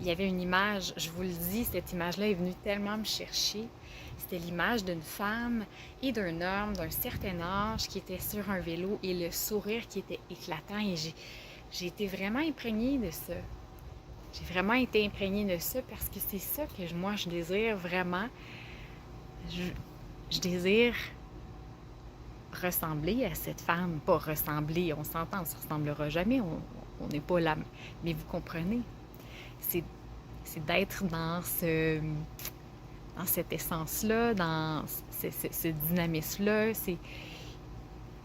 il y avait une image, je vous le dis, cette image-là est venue tellement me chercher. C'était l'image d'une femme et d'un homme d'un certain âge qui était sur un vélo et le sourire qui était éclatant. Et j'ai été vraiment imprégnée de ça. J'ai vraiment été imprégnée de ça parce que c'est ça que moi, je désire vraiment. Je, je désire ressembler à cette femme. Pas ressembler, on s'entend, on ne se ressemblera jamais, on n'est pas là. Mais vous comprenez, c'est, c'est d'être dans cette essence-là, dans ce dynamisme-là.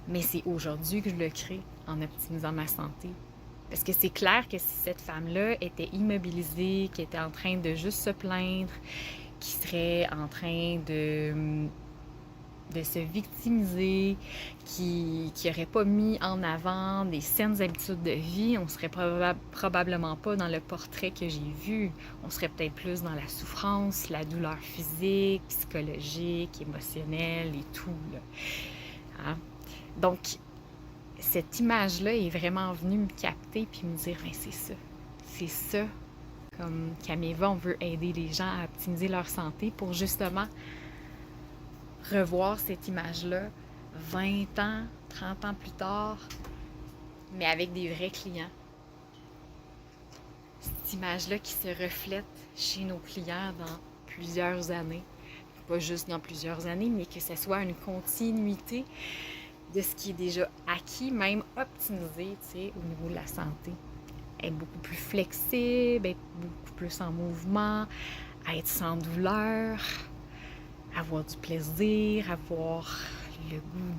Mais c'est aujourd'hui que je le crée en optimisant ma santé. Parce que c'est clair que si cette femme-là était immobilisée, qui était en train de juste se plaindre, qui serait en train de se victimiser, qui n'aurait pas mis en avant des saines habitudes de vie, on serait probablement pas dans le portrait que j'ai vu. On serait peut-être plus dans la souffrance, la douleur physique, psychologique, émotionnelle et tout. Là. Hein? Donc, cette image-là est vraiment venue me capter puis me dire, ben, c'est ça. C'est ça. Comme Cameva, on veut aider les gens à optimiser leur santé pour justement revoir cette image-là 20 ans, 30 ans plus tard, mais avec des vrais clients. Cette image-là qui se reflète chez nos clients dans plusieurs années. Pas juste dans plusieurs années, mais que ce soit une continuité de ce qui est déjà acquis, même optimisé, tu sais, au niveau de la santé. Être beaucoup plus flexible, être beaucoup plus en mouvement, être sans douleur, avoir du plaisir, avoir le goût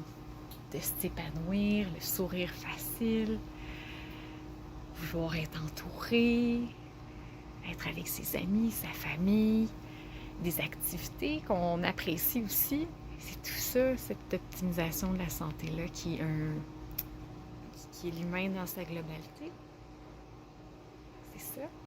de s'épanouir, le sourire facile, vouloir être entouré, être avec ses amis, sa famille, des activités qu'on apprécie aussi. C'est tout ça, cette optimisation de la santé-là qui est l'humain dans sa globalité. C'est ça.